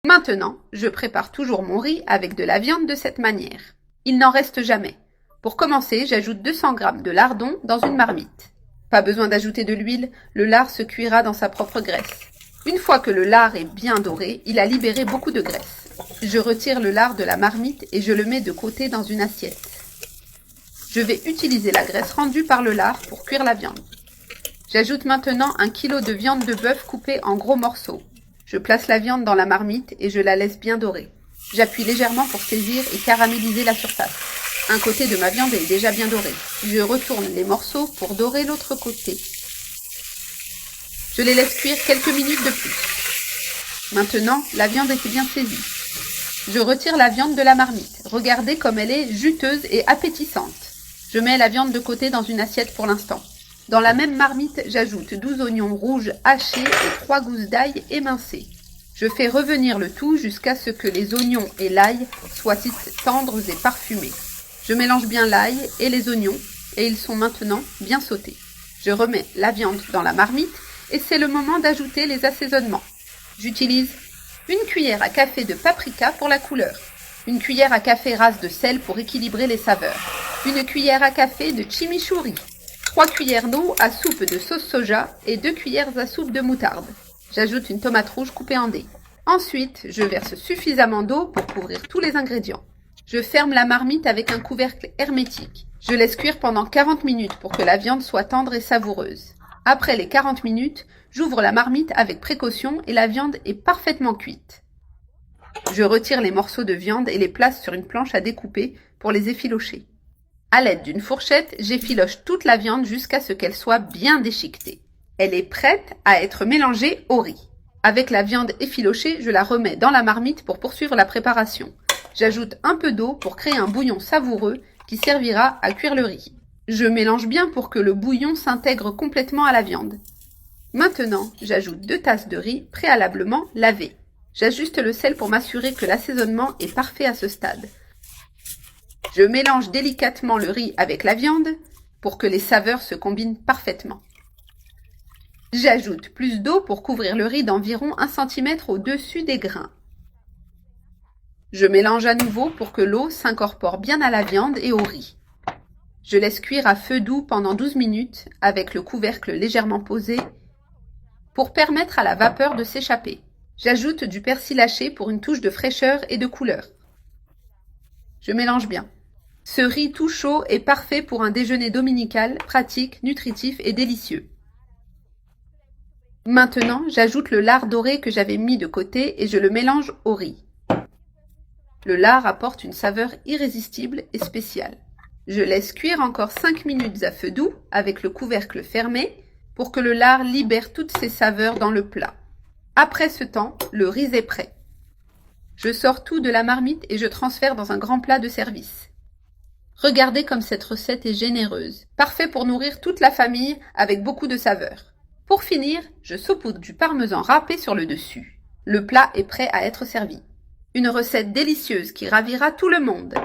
Maintenant, je prépare toujours mon riz avec de la viande de cette manière. Il n'en reste jamais. Pour commencer, j'ajoute 200 g de lardon dans une marmite. Pas besoin d'ajouter de l'huile, le lard se cuira dans sa propre graisse. Une fois que le lard est bien doré, il a libéré beaucoup de graisse. Je retire le lard de la marmite et je le mets de côté dans une assiette. Je vais utiliser la graisse rendue par le lard pour cuire la viande. J'ajoute maintenant 1 kg de viande de bœuf coupée en gros morceaux. Je place la viande dans la marmite et je la laisse bien dorer. J'appuie légèrement pour saisir et caraméliser la surface. Un côté de ma viande est déjà bien doré. Je retourne les morceaux pour dorer l'autre côté. Je les laisse cuire quelques minutes de plus. Maintenant, la viande est bien saisie. Je retire la viande de la marmite. Regardez comme elle est juteuse et appétissante. Je mets la viande de côté dans une assiette pour l'instant. Dans la même marmite, j'ajoute 12 oignons rouges hachés et 3 gousses d'ail émincées. Je fais revenir le tout jusqu'à ce que les oignons et l'ail soient tendres et parfumés. Je mélange bien l'ail et les oignons et ils sont maintenant bien sautés. Je remets la viande dans la marmite et c'est le moment d'ajouter les assaisonnements. J'utilise une cuillère à café de paprika pour la couleur, une cuillère à café rase de sel pour équilibrer les saveurs, une cuillère à café de chimichurri, 3 cuillères d'eau à soupe de sauce soja et 2 cuillères à soupe de moutarde. J'ajoute une tomate rouge coupée en dés. Ensuite, je verse suffisamment d'eau pour couvrir tous les ingrédients. Je ferme la marmite avec un couvercle hermétique. Je laisse cuire pendant 40 minutes pour que la viande soit tendre et savoureuse. Après les 40 minutes, j'ouvre la marmite avec précaution et la viande est parfaitement cuite. Je retire les morceaux de viande et les place sur une planche à découper pour les effilocher. À l'aide d'une fourchette, j'effiloche toute la viande jusqu'à ce qu'elle soit bien déchiquetée. Elle est prête à être mélangée au riz. Avec la viande effilochée, je la remets dans la marmite pour poursuivre la préparation. J'ajoute un peu d'eau pour créer un bouillon savoureux qui servira à cuire le riz. Je mélange bien pour que le bouillon s'intègre complètement à la viande. Maintenant, j'ajoute 2 tasses de riz préalablement lavé. J'ajuste le sel pour m'assurer que l'assaisonnement est parfait à ce stade. Je mélange délicatement le riz avec la viande pour que les saveurs se combinent parfaitement. J'ajoute plus d'eau pour couvrir le riz d'environ 1 cm au-dessus des grains. Je mélange à nouveau pour que l'eau s'incorpore bien à la viande et au riz. Je laisse cuire à feu doux pendant 12 minutes avec le couvercle légèrement posé pour permettre à la vapeur de s'échapper. J'ajoute du persil haché pour une touche de fraîcheur et de couleur. Je mélange bien. Ce riz tout chaud est parfait pour un déjeuner dominical, pratique, nutritif et délicieux. Maintenant, j'ajoute le lard doré que j'avais mis de côté et je le mélange au riz. Le lard apporte une saveur irrésistible et spéciale. Je laisse cuire encore 5 minutes à feu doux avec le couvercle fermé pour que le lard libère toutes ses saveurs dans le plat. Après ce temps, le riz est prêt. Je sors tout de la marmite et je transfère dans un grand plat de service. Regardez comme cette recette est généreuse, parfait pour nourrir toute la famille avec beaucoup de saveurs. Pour finir, je saupoudre du parmesan râpé sur le dessus. Le plat est prêt à être servi. Une recette délicieuse qui ravira tout le monde.